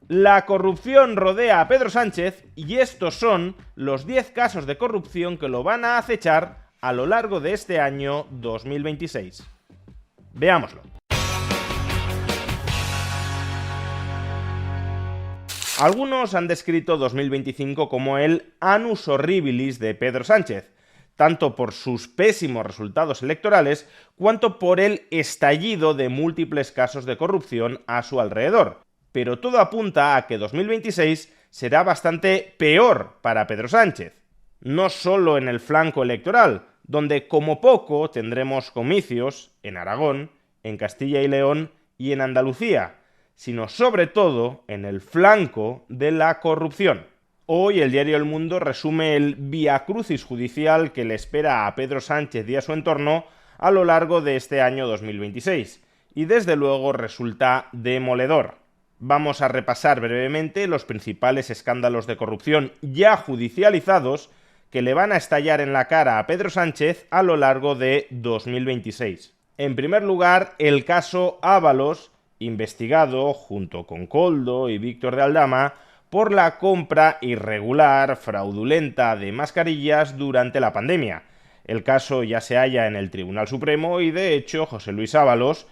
La corrupción rodea a Pedro Sánchez y estos son los 10 casos de corrupción que lo van a acechar a lo largo de este año 2026. Veámoslo. Algunos han descrito 2025 como el annus horribilis de Pedro Sánchez, tanto por sus pésimos resultados electorales, cuanto por el estallido de múltiples casos de corrupción a su alrededor. Pero todo apunta a que 2026 será bastante peor para Pedro Sánchez. No solo en el flanco electoral, donde como poco tendremos comicios en Aragón, en Castilla y León y en Andalucía, sino sobre todo en el flanco de la corrupción. Hoy el diario El Mundo resume el viacrucis judicial que le espera a Pedro Sánchez y a su entorno a lo largo de este año 2026, y desde luego resulta demoledor. Vamos a repasar brevemente los principales escándalos de corrupción ya judicializados que le van a estallar en la cara a Pedro Sánchez a lo largo de 2026. En primer lugar, el caso Ábalos, investigado junto con Koldo y Víctor de Aldama por la compra irregular, fraudulenta de mascarillas durante la pandemia. El caso ya se halla en el Tribunal Supremo y de hecho José Luis Ábalos,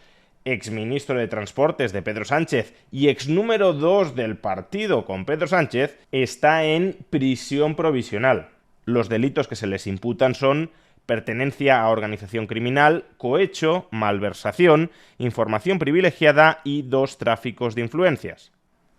exministro de Transportes de Pedro Sánchez y ex número 2 del partido con Pedro Sánchez, está en prisión provisional. Los delitos que se les imputan son pertenencia a organización criminal, cohecho, malversación, información privilegiada y 2 tráficos de influencias.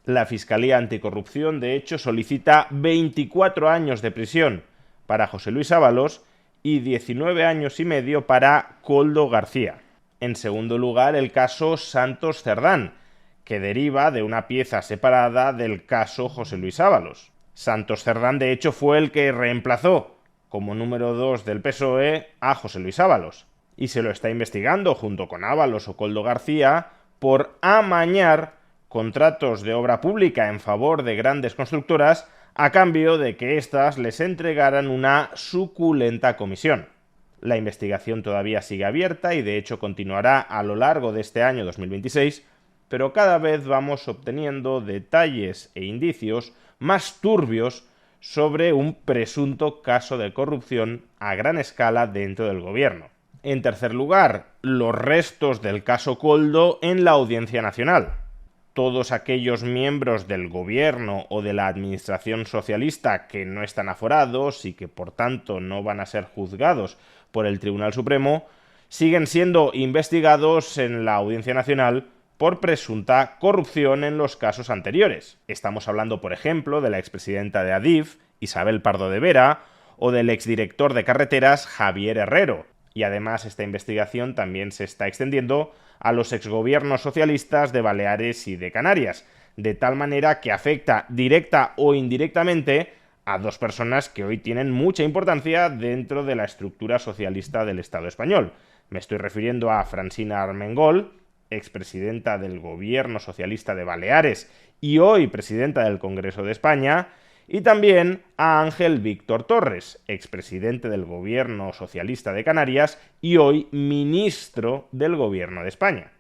La Fiscalía Anticorrupción, de hecho, solicita 24 años de prisión para José Luis Ábalos y 19 años y medio para Koldo García. En segundo lugar, el caso Santos Cerdán, que deriva de una pieza separada del caso José Luis Ábalos. Santos Cerdán, de hecho, fue el que reemplazó como número 2 del PSOE a José Luis Ábalos, y se lo está investigando junto con Ábalos o Koldo García por amañar contratos de obra pública en favor de grandes constructoras a cambio de que éstas les entregaran una suculenta comisión. La investigación todavía sigue abierta y de hecho continuará a lo largo de este año 2026, pero cada vez vamos obteniendo detalles e indicios más turbios sobre un presunto caso de corrupción a gran escala dentro del gobierno. En tercer lugar, los restos del caso Koldo en la Audiencia Nacional. Todos aquellos miembros del gobierno o de la administración socialista que no están aforados y que por tanto no van a ser juzgados por el Tribunal Supremo siguen siendo investigados en la Audiencia Nacional por presunta corrupción en los casos anteriores. Estamos hablando, por ejemplo, de la expresidenta de Adif, Isabel Pardo de Vera, o del exdirector de carreteras, Javier Herrero. Y además esta investigación también se está extendiendo a los exgobiernos socialistas de Baleares y de Canarias, de tal manera que afecta directa o indirectamente a 2 personas que hoy tienen mucha importancia dentro de la estructura socialista del Estado español. Me estoy refiriendo a Francina Armengol, expresidenta del Gobierno Socialista de Baleares y hoy presidenta del Congreso de España, y también a Ángel Víctor Torres, expresidente del Gobierno Socialista de Canarias y hoy ministro del Gobierno de España.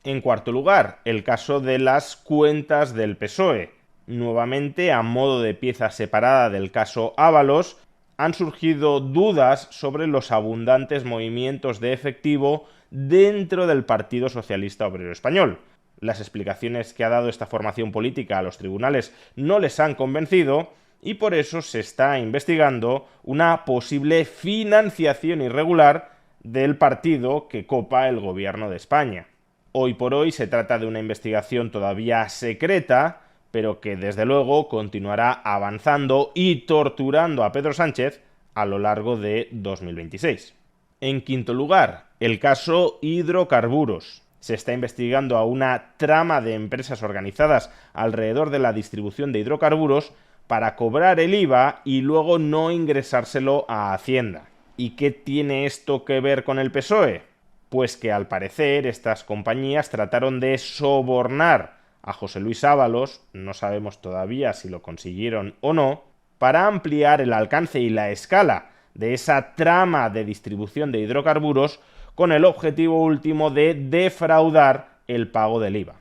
En cuarto lugar, el caso de las cuentas del PSOE. Nuevamente, a modo de pieza separada del caso Ábalos, han surgido dudas sobre los abundantes movimientos de efectivo dentro del Partido Socialista Obrero Español. Las explicaciones que ha dado esta formación política a los tribunales no les han convencido y por eso se está investigando una posible financiación irregular del partido que copa el gobierno de España. Hoy por hoy se trata de una investigación todavía secreta, pero que desde luego continuará avanzando y torturando a Pedro Sánchez a lo largo de 2026. En quinto lugar, el caso Hidrocarburos. Se está investigando a una trama de empresas organizadas alrededor de la distribución de hidrocarburos para cobrar el IVA y luego no ingresárselo a Hacienda. ¿Y qué tiene esto que ver con el PSOE? Pues que al parecer estas compañías trataron de sobornar a José Luis Ábalos, no sabemos todavía si lo consiguieron o no, para ampliar el alcance y la escala de esa trama de distribución de hidrocarburos con el objetivo último de defraudar el pago del IVA.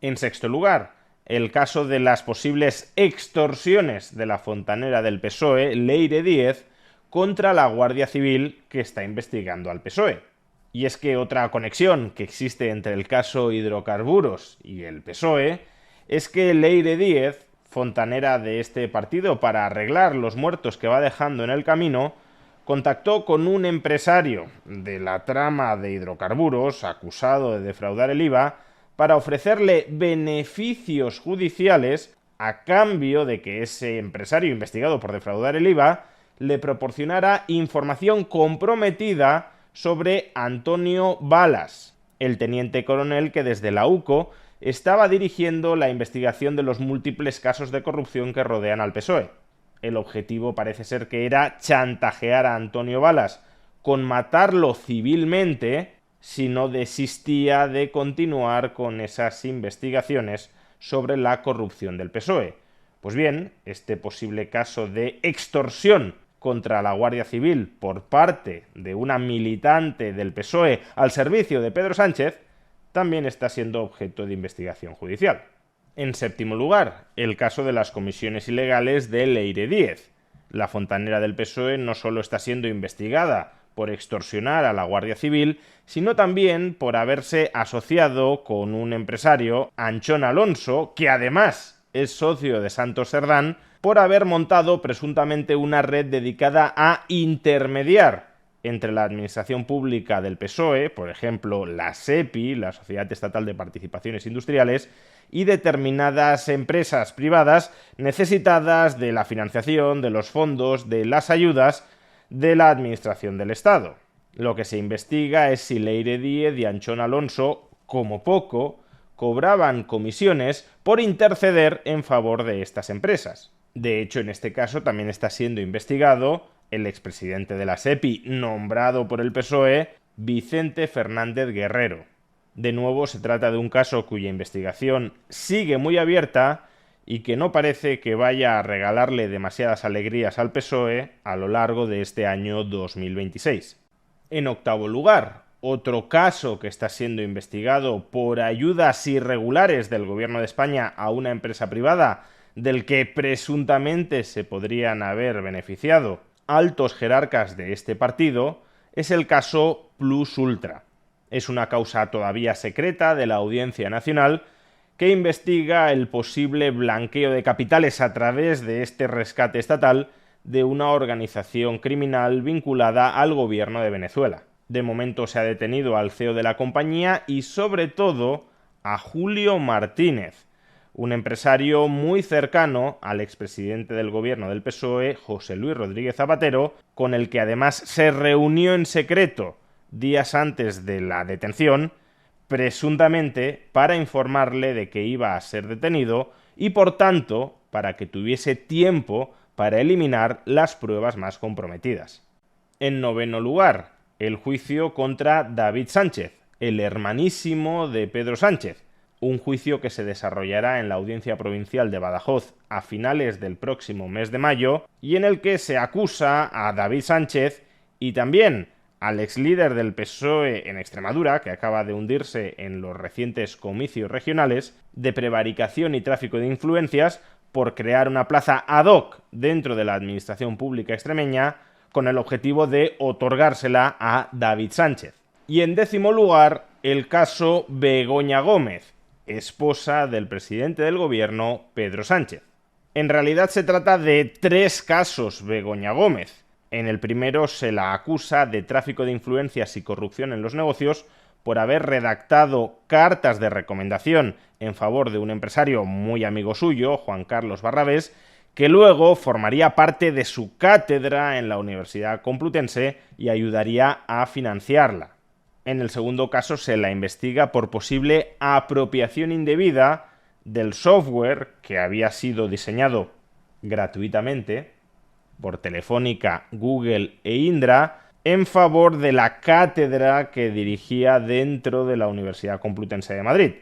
En sexto lugar, el caso de las posibles extorsiones de la fontanera del PSOE, Leire Díez, contra la Guardia Civil que está investigando al PSOE. Y es que otra conexión que existe entre el caso hidrocarburos y el PSOE es que Leire Díez, fontanera de este partido para arreglar los muertos que va dejando en el camino, contactó con un empresario de la trama de hidrocarburos acusado de defraudar el IVA para ofrecerle beneficios judiciales a cambio de que ese empresario investigado por defraudar el IVA le proporcionara información comprometida sobre Antonio Balas, el teniente coronel que desde la UCO estaba dirigiendo la investigación de los múltiples casos de corrupción que rodean al PSOE. El objetivo parece ser que era chantajear a Antonio Balas con matarlo civilmente si no desistía de continuar con esas investigaciones sobre la corrupción del PSOE. Pues bien, este posible caso de extorsión contra la Guardia Civil por parte de una militante del PSOE al servicio de Pedro Sánchez también está siendo objeto de investigación judicial. En séptimo lugar, el caso de las comisiones ilegales de Leire Díez. La fontanera del PSOE no solo está siendo investigada por extorsionar a la Guardia Civil, sino también por haberse asociado con un empresario, Anchón Alonso, que además es socio de Santos Cerdán, por haber montado presuntamente una red dedicada a intermediar entre la administración pública del PSOE, por ejemplo, la SEPI, la Sociedad Estatal de Participaciones Industriales, y determinadas empresas privadas necesitadas de la financiación, de los fondos, de las ayudas de la administración del Estado. Lo que se investiga es si Leire Díez y Anchón Alonso, como poco, cobraban comisiones por interceder en favor de estas empresas. De hecho, en este caso también está siendo investigado el expresidente de la SEPI, nombrado por el PSOE, Vicente Fernández Guerrero. De nuevo, se trata de un caso cuya investigación sigue muy abierta y que no parece que vaya a regalarle demasiadas alegrías al PSOE a lo largo de este año 2026. En octavo lugar, otro caso que está siendo investigado por ayudas irregulares del Gobierno de España a una empresa privada del que presuntamente se podrían haber beneficiado altos jerarcas de este partido, es el caso Plus Ultra. Es una causa todavía secreta de la Audiencia Nacional que investiga el posible blanqueo de capitales a través de este rescate estatal de una organización criminal vinculada al gobierno de Venezuela. De momento se ha detenido al CEO de la compañía y sobre todo a Julio Martínez, un empresario muy cercano al expresidente del gobierno del PSOE, José Luis Rodríguez Zapatero, con el que además se reunió en secreto días antes de la detención, presuntamente para informarle de que iba a ser detenido y, por tanto, para que tuviese tiempo para eliminar las pruebas más comprometidas. En noveno lugar, el juicio contra David Sánchez, el hermanísimo de Pedro Sánchez, un juicio que se desarrollará en la Audiencia Provincial de Badajoz a finales del próximo mes de mayo y en el que se acusa a David Sánchez y también al exlíder del PSOE en Extremadura, que acaba de hundirse en los recientes comicios regionales, de prevaricación y tráfico de influencias por crear una plaza ad hoc dentro de la administración pública extremeña con el objetivo de otorgársela a David Sánchez. Y en décimo lugar, el caso Begoña Gómez, esposa del presidente del gobierno, Pedro Sánchez. En realidad se trata de tres casos Begoña Gómez. En el primero se la acusa de tráfico de influencias y corrupción en los negocios por haber redactado cartas de recomendación en favor de un empresario muy amigo suyo, Juan Carlos Barrabés, que luego formaría parte de su cátedra en la Universidad Complutense y ayudaría a financiarla. En el segundo caso se la investiga por posible apropiación indebida del software que había sido diseñado gratuitamente por Telefónica, Google e Indra en favor de la cátedra que dirigía dentro de la Universidad Complutense de Madrid.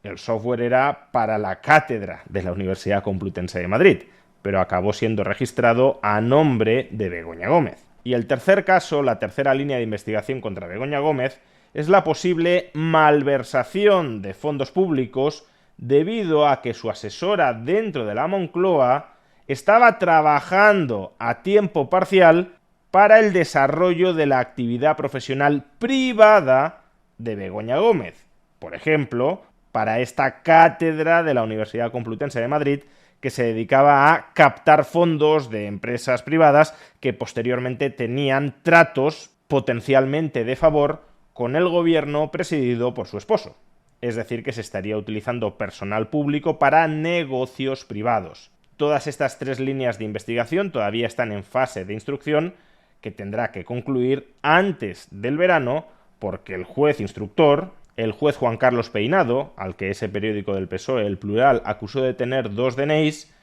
El software era para la cátedra de la Universidad Complutense de Madrid, pero acabó siendo registrado a nombre de Begoña Gómez. Y el tercer caso, la tercera línea de investigación contra Begoña Gómez, es la posible malversación de fondos públicos debido a que su asesora dentro de la Moncloa estaba trabajando a tiempo parcial para el desarrollo de la actividad profesional privada de Begoña Gómez. Por ejemplo, para esta cátedra de la Universidad Complutense de Madrid que se dedicaba a captar fondos de empresas privadas que posteriormente tenían tratos potencialmente de favor con el gobierno presidido por su esposo. Es decir, que se estaría utilizando personal público para negocios privados. Todas estas 3 líneas de investigación todavía están en fase de instrucción, que tendrá que concluir antes del verano, porque el juez instructor, el juez Juan Carlos Peinado, al que ese periódico del PSOE, El Plural, acusó de tener 2 DNIs,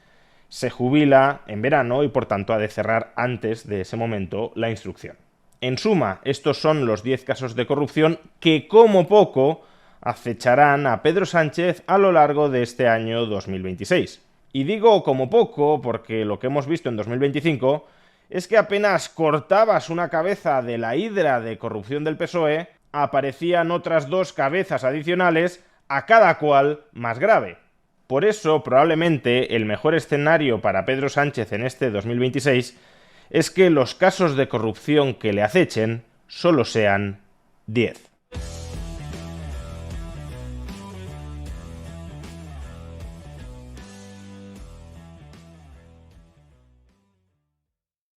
se jubila en verano y por tanto ha de cerrar antes de ese momento la instrucción. En suma, estos son los 10 casos de corrupción que, como poco, acecharán a Pedro Sánchez a lo largo de este año 2026. Y digo como poco porque lo que hemos visto en 2025 es que apenas cortabas una cabeza de la hidra de corrupción del PSOE, aparecían otras 2 cabezas adicionales, a cada cual más grave. Por eso, probablemente, el mejor escenario para Pedro Sánchez en este 2026 es que los casos de corrupción que le acechen solo sean 10.